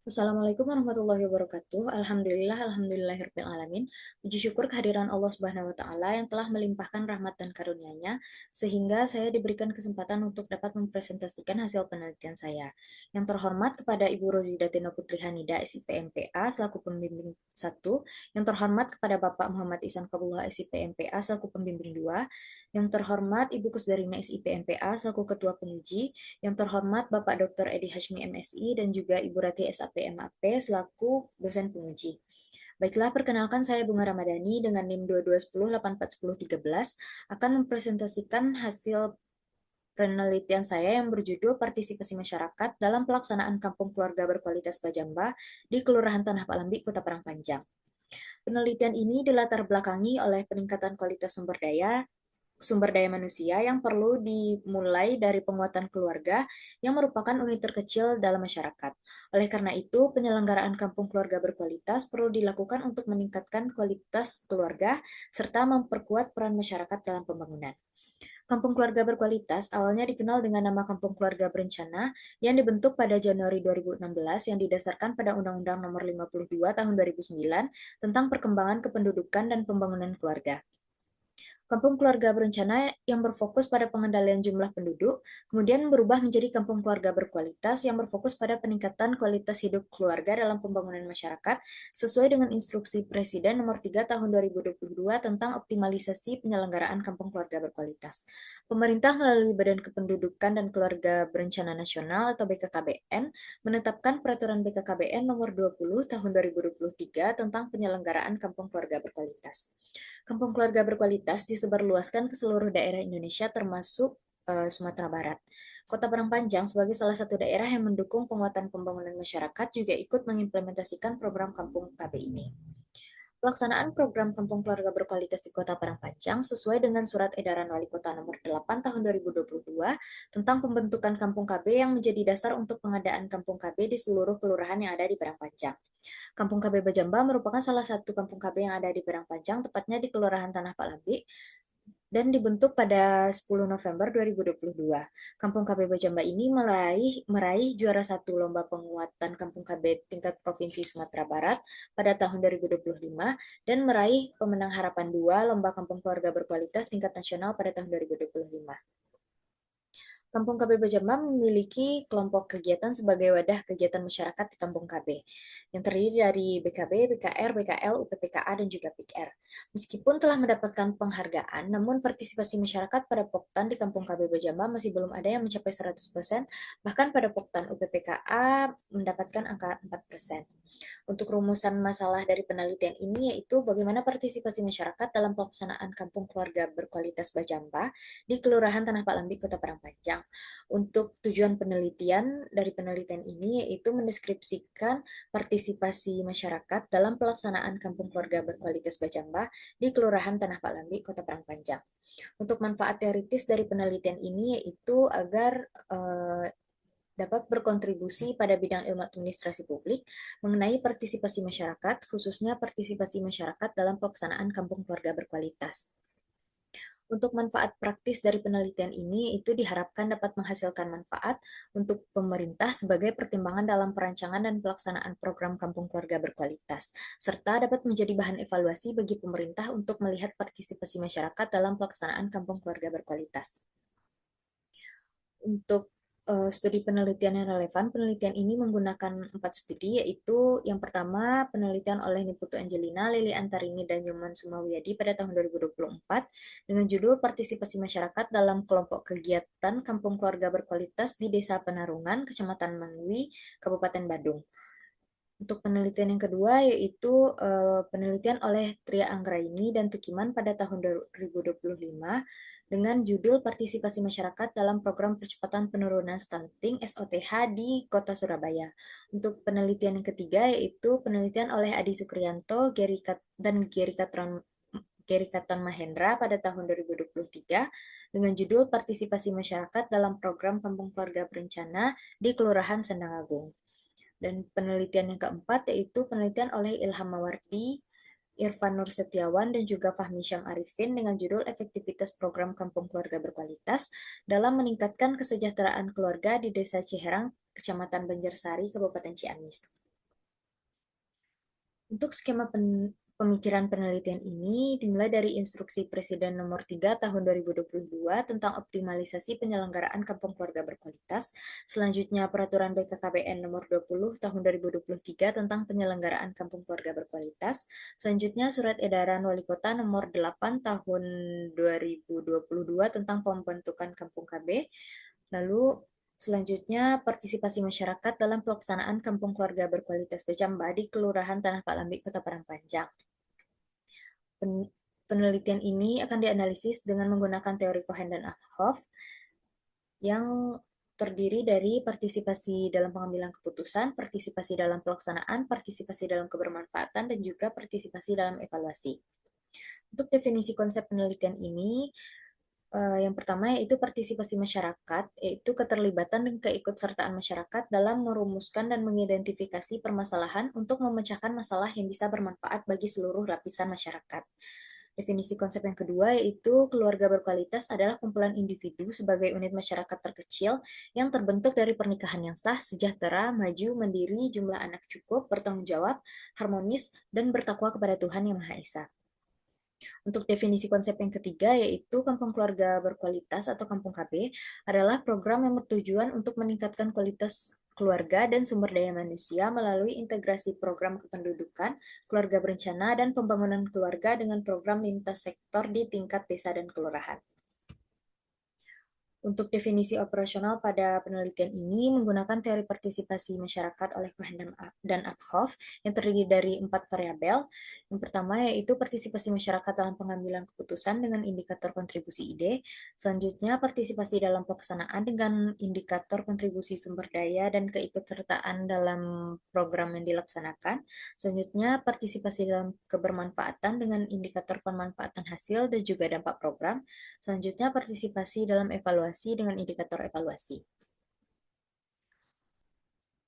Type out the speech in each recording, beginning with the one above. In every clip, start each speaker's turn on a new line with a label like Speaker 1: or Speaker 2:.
Speaker 1: Assalamualaikum warahmatullahi wabarakatuh. Alhamdulillahirabbil alamin. Puji syukur kehadiran Allah Subhanahu wa taala yang telah melimpahkan rahmat dan karunia-Nya sehingga saya diberikan kesempatan untuk dapat mempresentasikan hasil penelitian saya. Yang terhormat kepada Ibu Rozidatina Putri Hanida SIPMPA selaku pembimbing 1, yang terhormat kepada Bapak Muhammad Ihsan Qabullah SIPMPA selaku pembimbing 2, yang terhormat Ibu Kusdarina SIPMPA selaku ketua penguji, yang terhormat Bapak Dr. Edi Hashmi MSI dan juga Ibu Rati SAP MAP selaku dosen penguji. Baiklah, perkenalkan saya Bunga Ramadhani dengan NIM 2210841013 akan mempresentasikan hasil penelitian saya yang berjudul Partisipasi Masyarakat dalam Pelaksanaan Kampung Keluarga Berkualitas Bajamba di Kelurahan Tanah Palambi, Kota Parangpanjang. Penelitian ini dilatar belakangi oleh peningkatan kualitas sumber daya manusia yang perlu dimulai dari penguatan keluarga yang merupakan unit terkecil dalam masyarakat. Oleh karena itu, penyelenggaraan kampung keluarga berkualitas perlu dilakukan untuk meningkatkan kualitas keluarga serta memperkuat peran masyarakat dalam pembangunan. Kampung keluarga berkualitas awalnya dikenal dengan nama Kampung Keluarga Berencana yang dibentuk pada Januari 2016 yang didasarkan pada Undang-Undang Nomor 52 Tahun 2009 tentang Perkembangan Kependudukan dan Pembangunan Keluarga. Kampung keluarga berencana yang berfokus pada pengendalian jumlah penduduk, kemudian berubah menjadi kampung keluarga berkualitas yang berfokus pada peningkatan kualitas hidup keluarga dalam pembangunan masyarakat sesuai dengan instruksi Presiden Nomor 3 Tahun 2022 tentang optimalisasi penyelenggaraan kampung keluarga berkualitas. Pemerintah melalui Badan Kependudukan dan Keluarga Berencana Nasional atau BKKBN menetapkan Peraturan BKKBN Nomor 20 Tahun 2023 tentang penyelenggaraan kampung keluarga berkualitas. Kampung keluarga berkualitas disebarluaskan ke seluruh daerah Indonesia termasuk Sumatera Barat. Kota Parangpanjang sebagai salah satu daerah yang mendukung penguatan pembangunan masyarakat juga ikut mengimplementasikan program Kampung KB ini. Pelaksanaan program Kampung Keluarga Berkualitas di Kota Parangpanjang sesuai dengan Surat Edaran Wali Kota Nomor 8 Tahun 2022 tentang pembentukan Kampung KB yang menjadi dasar untuk pengadaan Kampung KB di seluruh kelurahan yang ada di Parangpanjang. Kampung KB Bajamba merupakan salah satu kampung KB yang ada di Parangpanjang, tepatnya di Kelurahan Tanah Palambi, dan dibentuk pada 10 November 2022. Kampung KB Bajamba ini meraih juara satu Lomba Penguatan Kampung KB tingkat Provinsi Sumatera Barat pada tahun 2025 dan meraih Pemenang Harapan 2 Lomba Kampung Keluarga Berkualitas tingkat nasional pada tahun 2025. Kampung KB Bajamba memiliki kelompok kegiatan sebagai wadah kegiatan masyarakat di Kampung KB, yang terdiri dari BKB, BKR, BKL, UPPKA, dan juga PIKR. Meskipun telah mendapatkan penghargaan, namun partisipasi masyarakat pada Poktan di Kampung KB Bajamba masih belum ada yang mencapai 100%, bahkan pada Poktan UPPKA mendapatkan angka 4%. Untuk rumusan masalah dari penelitian ini yaitu bagaimana partisipasi masyarakat dalam pelaksanaan kampung keluarga berkualitas Bajamba di Kelurahan Tanah Pak Lambi, Kota Parangpanjang. Untuk tujuan penelitian dari penelitian ini yaitu mendeskripsikan partisipasi masyarakat dalam pelaksanaan kampung keluarga berkualitas Bajamba di Kelurahan Tanah Pak Lambi, Kota Parangpanjang. Untuk manfaat teoritis dari penelitian ini yaitu agar dapat berkontribusi pada bidang ilmu administrasi publik mengenai partisipasi masyarakat, khususnya partisipasi masyarakat dalam pelaksanaan kampung keluarga berkualitas. Untuk manfaat praktis dari penelitian ini itu diharapkan dapat menghasilkan manfaat untuk pemerintah sebagai pertimbangan dalam perancangan dan pelaksanaan program kampung keluarga berkualitas, serta dapat menjadi bahan evaluasi bagi pemerintah untuk melihat partisipasi masyarakat dalam pelaksanaan kampung keluarga berkualitas. Untuk studi penelitian yang relevan, penelitian ini menggunakan 4 studi, yaitu yang pertama penelitian oleh Niputu Angelina, Lili Antarini, dan Nyoman Sumawiyadi pada tahun 2024 dengan judul Partisipasi Masyarakat dalam Kelompok Kegiatan Kampung Keluarga Berkualitas di Desa Penarungan, Kecamatan Mangwi, Kabupaten Badung. Untuk penelitian yang kedua yaitu penelitian oleh Tria Anggraini dan Tukiman pada tahun 2025 dengan judul Partisipasi Masyarakat dalam Program Percepatan Penurunan Stunting (SOTH) di Kota Surabaya. Untuk penelitian yang ketiga yaitu penelitian oleh Adi Sukrianto dan Geri Katan Mahendra pada tahun 2023 dengan judul Partisipasi Masyarakat dalam Program Kampung Keluarga Berencana di Kelurahan Sendang Agung. Dan penelitian yang keempat yaitu penelitian oleh Ilham Mawardi, Irfan Nur Setiawan, dan juga Fahmi Syam Arifin dengan judul Efektivitas Program Kampung Keluarga Berkualitas dalam meningkatkan kesejahteraan keluarga di Desa Ciherang, Kecamatan Banjarsari, Kabupaten Ciamis. Untuk skema pemikiran penelitian ini dimulai dari Instruksi Presiden Nomor 3 Tahun 2022 tentang optimalisasi penyelenggaraan kampung keluarga berkualitas. Selanjutnya Peraturan BKKBN Nomor 20 Tahun 2023 tentang penyelenggaraan kampung keluarga berkualitas. Selanjutnya Surat Edaran Wali Kota Nomor 8 Tahun 2022 tentang pembentukan kampung KB. Lalu selanjutnya, partisipasi masyarakat dalam pelaksanaan kampung keluarga berkualitas Bejamba di Kelurahan Tanah Pak Lambi, Kota Parangpanjang. Penelitian ini akan dianalisis dengan menggunakan teori Cohen dan Uphoff yang terdiri dari partisipasi dalam pengambilan keputusan, partisipasi dalam pelaksanaan, partisipasi dalam kebermanfaatan, dan juga partisipasi dalam evaluasi. Untuk definisi konsep penelitian ini, yang pertama yaitu partisipasi masyarakat, yaitu keterlibatan dan keikutsertaan masyarakat dalam merumuskan dan mengidentifikasi permasalahan untuk memecahkan masalah yang bisa bermanfaat bagi seluruh lapisan masyarakat. Definisi konsep yang kedua yaitu keluarga berkualitas adalah kumpulan individu sebagai unit masyarakat terkecil yang terbentuk dari pernikahan yang sah, sejahtera, maju, mandiri, jumlah anak cukup, bertanggung jawab, harmonis, dan bertakwa kepada Tuhan Yang Maha Esa. Untuk definisi konsep yang ketiga, yaitu kampung keluarga berkualitas atau kampung KB, adalah program yang bertujuan untuk meningkatkan kualitas keluarga dan sumber daya manusia melalui integrasi program kependudukan, keluarga berencana, dan pembangunan keluarga dengan program lintas sektor di tingkat desa dan kelurahan. Untuk definisi operasional pada penelitian ini menggunakan teori partisipasi masyarakat oleh Cohen dan Uphoff yang terdiri dari 4 variabel. Yang pertama yaitu partisipasi masyarakat dalam pengambilan keputusan dengan indikator kontribusi ide. Selanjutnya partisipasi dalam pelaksanaan dengan indikator kontribusi sumber daya dan keikutsertaan dalam program yang dilaksanakan. Selanjutnya partisipasi dalam kebermanfaatan dengan indikator pemanfaatan hasil dan juga dampak program. Selanjutnya, partisipasi dalam evaluasi dengan indikator evaluasi.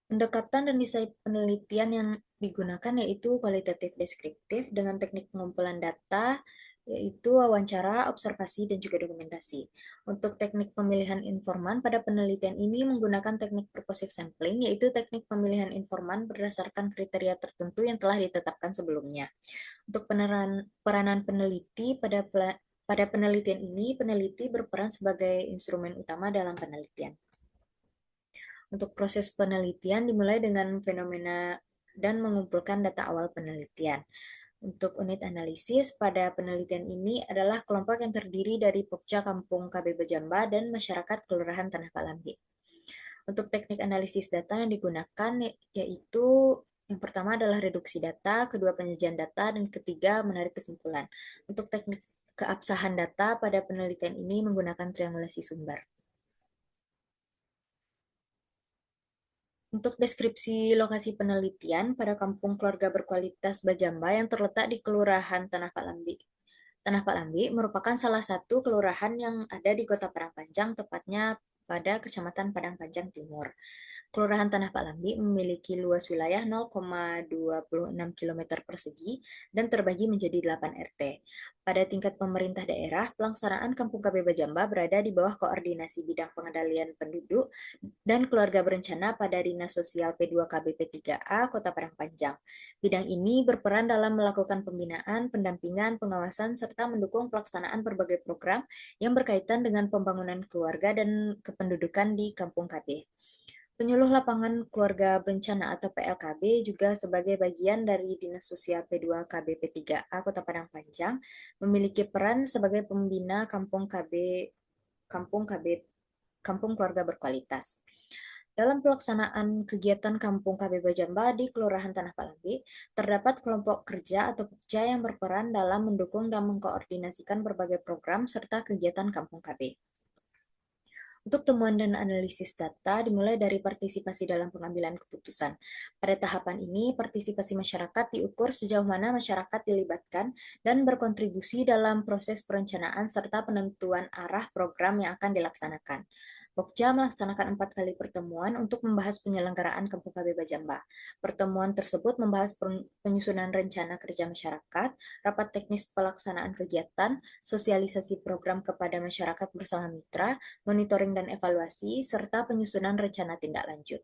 Speaker 1: Pendekatan dan desain penelitian yang digunakan yaitu kualitatif deskriptif dengan teknik pengumpulan data, yaitu wawancara, observasi, dan juga dokumentasi. Untuk teknik pemilihan informan pada penelitian ini menggunakan teknik purposive sampling, yaitu teknik pemilihan informan berdasarkan kriteria tertentu yang telah ditetapkan sebelumnya. Untuk peranan peneliti pada penelitian ini, peneliti berperan sebagai instrumen utama dalam penelitian. Untuk proses penelitian dimulai dengan fenomena dan mengumpulkan data awal penelitian. Untuk unit analisis pada penelitian ini adalah kelompok yang terdiri dari Pokja Kampung KB Bejamba dan masyarakat Kelurahan Tanah Palambi. Untuk teknik analisis data yang digunakan yaitu yang pertama adalah reduksi data, kedua penyajian data, dan ketiga menarik kesimpulan. Untuk teknik keabsahan data pada penelitian ini menggunakan triangulasi sumber. Untuk deskripsi lokasi penelitian pada kampung keluarga berkualitas Bajamba yang terletak di Kelurahan Tanah Pak Lambi. Tanah Pak Lambi merupakan salah satu kelurahan yang ada di Kota Parangpanjang, tepatnya pada Kecamatan Padang Panjang Timur. Kelurahan Tanah Pak Lambi memiliki luas wilayah 0,26 km persegi dan terbagi menjadi 8 RT. Pada tingkat pemerintah daerah, pelaksanaan Kampung KB Bajamba berada di bawah koordinasi bidang pengendalian penduduk dan keluarga berencana pada Dinas Sosial P2KB P3A Kota Parangpanjang. Bidang ini berperan dalam melakukan pembinaan, pendampingan, pengawasan, serta mendukung pelaksanaan berbagai program yang berkaitan dengan pembangunan keluarga dan kependudukan di Kampung KB. Penyuluh Lapangan Keluarga Berencana atau PLKB juga sebagai bagian dari Dinas Sosial P2KB P3A Kota Padang Panjang memiliki peran sebagai pembina Kampung KB Kampung Keluarga Berkualitas. Dalam pelaksanaan kegiatan Kampung KB Bajamba di Kelurahan Tanah Palambi, terdapat kelompok kerja atau PUKJA yang berperan dalam mendukung dan mengkoordinasikan berbagai program serta kegiatan Kampung KB. Untuk temuan dan analisis data dimulai dari partisipasi dalam pengambilan keputusan. Pada tahapan ini, partisipasi masyarakat diukur sejauh mana masyarakat dilibatkan dan berkontribusi dalam proses perencanaan serta penentuan arah program yang akan dilaksanakan. Pokja melaksanakan 4 kali pertemuan untuk membahas penyelenggaraan Kampung KB Bajamba. Pertemuan tersebut membahas penyusunan rencana kerja masyarakat, rapat teknis pelaksanaan kegiatan, sosialisasi program kepada masyarakat bersama mitra, monitoring dan evaluasi, serta penyusunan rencana tindak lanjut.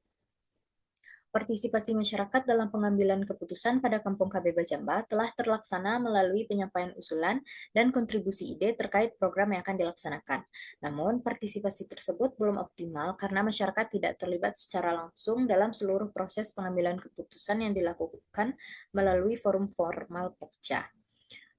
Speaker 1: Partisipasi masyarakat dalam pengambilan keputusan pada Kampung KB Bajamba telah terlaksana melalui penyampaian usulan dan kontribusi ide terkait program yang akan dilaksanakan. Namun, partisipasi tersebut belum optimal karena masyarakat tidak terlibat secara langsung dalam seluruh proses pengambilan keputusan yang dilakukan melalui forum formal Pokja.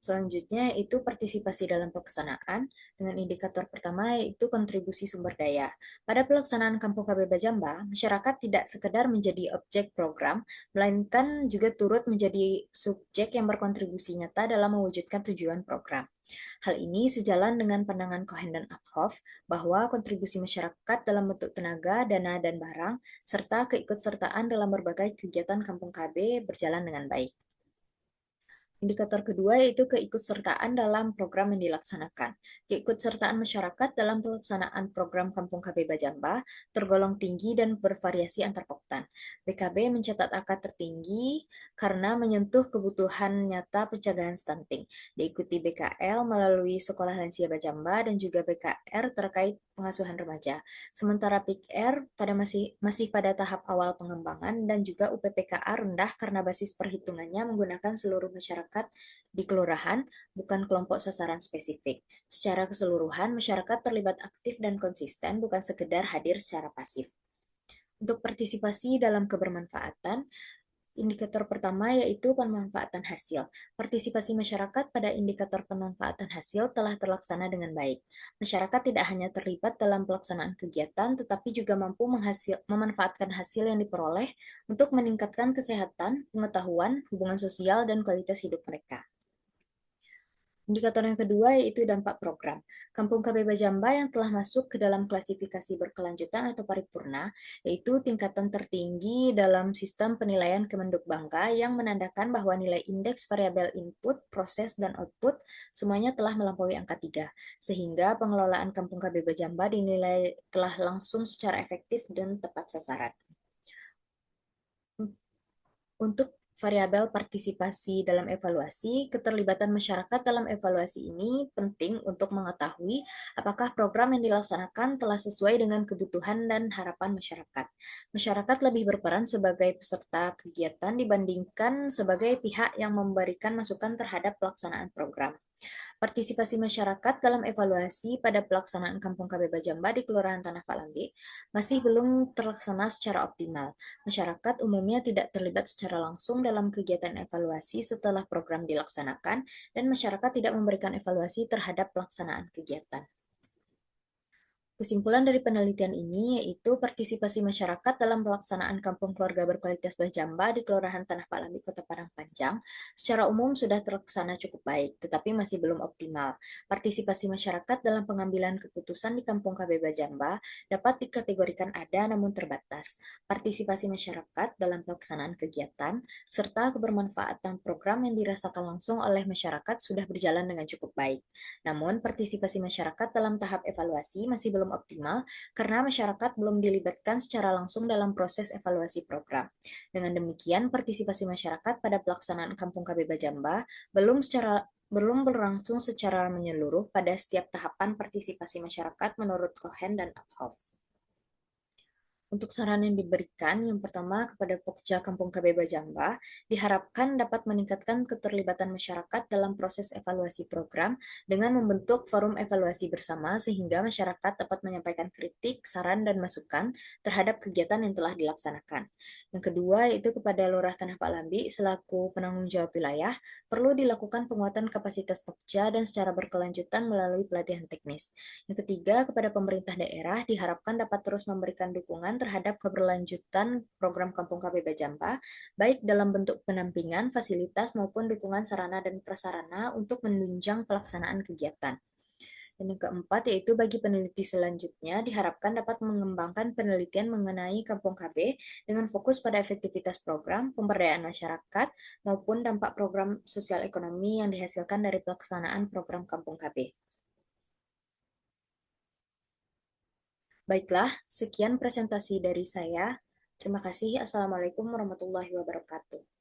Speaker 1: Selanjutnya yaitu partisipasi dalam pelaksanaan dengan indikator pertama yaitu kontribusi sumber daya. Pada pelaksanaan Kampung KB Bajamba, masyarakat tidak sekedar menjadi objek program, melainkan juga turut menjadi subjek yang berkontribusi nyata dalam mewujudkan tujuan program. Hal ini sejalan dengan pandangan Cohen dan Uphoff bahwa kontribusi masyarakat dalam bentuk tenaga, dana, dan barang, serta keikutsertaan dalam berbagai kegiatan Kampung KB berjalan dengan baik. Indikator kedua yaitu keikutsertaan dalam program yang dilaksanakan. Keikutsertaan masyarakat dalam pelaksanaan program Kampung KB Bajamba tergolong tinggi dan bervariasi antar poktan. BKB mencatat angka tertinggi karena menyentuh kebutuhan nyata pencegahan stunting. Diikuti BKL melalui Sekolah Lansia Bajamba dan juga BKR terkait pengasuhan remaja. Sementara PIK-R masih pada tahap awal pengembangan dan juga UPPKA rendah karena basis perhitungannya menggunakan seluruh masyarakat di kelurahan, bukan kelompok sasaran spesifik. Secara keseluruhan, masyarakat terlibat aktif dan konsisten, bukan sekedar hadir secara pasif. Untuk partisipasi dalam kebermanfaatan, indikator pertama yaitu pemanfaatan hasil. Partisipasi masyarakat pada indikator pemanfaatan hasil telah terlaksana dengan baik. Masyarakat tidak hanya terlibat dalam pelaksanaan kegiatan, tetapi juga mampu memanfaatkan hasil yang diperoleh untuk meningkatkan kesehatan, pengetahuan, hubungan sosial, dan kualitas hidup mereka. Indikator yang kedua yaitu dampak program. Kampung KB Bajamba yang telah masuk ke dalam klasifikasi berkelanjutan atau paripurna, yaitu tingkatan tertinggi dalam sistem penilaian Kemenduk Bangka yang menandakan bahwa nilai indeks variabel input, proses, dan output semuanya telah melampaui angka 3, sehingga pengelolaan Kampung KB Bajamba dinilai telah langsung secara efektif dan tepat sasaran. Untuk variabel partisipasi dalam evaluasi, keterlibatan masyarakat dalam evaluasi ini penting untuk mengetahui apakah program yang dilaksanakan telah sesuai dengan kebutuhan dan harapan masyarakat. Masyarakat lebih berperan sebagai peserta kegiatan dibandingkan sebagai pihak yang memberikan masukan terhadap pelaksanaan program. Partisipasi masyarakat dalam evaluasi pada pelaksanaan Kampung KB Bajamba di Kelurahan Tanah Palambi masih belum terlaksana secara optimal. Masyarakat umumnya tidak terlibat secara langsung dalam kegiatan evaluasi setelah program dilaksanakan, dan masyarakat tidak memberikan evaluasi terhadap pelaksanaan kegiatan. Kesimpulan dari penelitian ini yaitu partisipasi masyarakat dalam pelaksanaan Kampung Keluarga Berkualitas Bajamba di Kelurahan Tanah Palambi, Kota Parangpanjang, secara umum sudah terlaksana cukup baik, tetapi masih belum optimal. Partisipasi masyarakat dalam pengambilan keputusan di Kampung KB Bajamba dapat dikategorikan ada namun terbatas. Partisipasi masyarakat dalam pelaksanaan kegiatan, serta kebermanfaatan program yang dirasakan langsung oleh masyarakat sudah berjalan dengan cukup baik. Namun, partisipasi masyarakat dalam tahap evaluasi masih belum optimal karena masyarakat belum dilibatkan secara langsung dalam proses evaluasi program. Dengan demikian, partisipasi masyarakat pada pelaksanaan Kampung KB Bajamba belum berlangsung secara menyeluruh pada setiap tahapan partisipasi masyarakat menurut Cohen dan Uphoff. Untuk saran yang diberikan, yang pertama kepada Pokja Kampung KB Bajamba, diharapkan dapat meningkatkan keterlibatan masyarakat dalam proses evaluasi program dengan membentuk forum evaluasi bersama sehingga masyarakat dapat menyampaikan kritik, saran, dan masukan terhadap kegiatan yang telah dilaksanakan. Yang kedua, yaitu kepada Lurah Tanah Pak Lambi selaku penanggung jawab wilayah, perlu dilakukan penguatan kapasitas Pokja dan secara berkelanjutan melalui pelatihan teknis. Yang ketiga, kepada pemerintah daerah diharapkan dapat terus memberikan dukungan terhadap keberlanjutan program Kampung KB Bajamba, baik dalam bentuk penampingan, fasilitas, maupun dukungan sarana dan prasarana untuk menunjang pelaksanaan kegiatan. Dan yang keempat, yaitu bagi peneliti selanjutnya, diharapkan dapat mengembangkan penelitian mengenai Kampung KB dengan fokus pada efektivitas program, pemberdayaan masyarakat, maupun dampak program sosial ekonomi yang dihasilkan dari pelaksanaan program Kampung KB. Baiklah, sekian presentasi dari saya. Terima kasih. Assalamualaikum warahmatullahi wabarakatuh.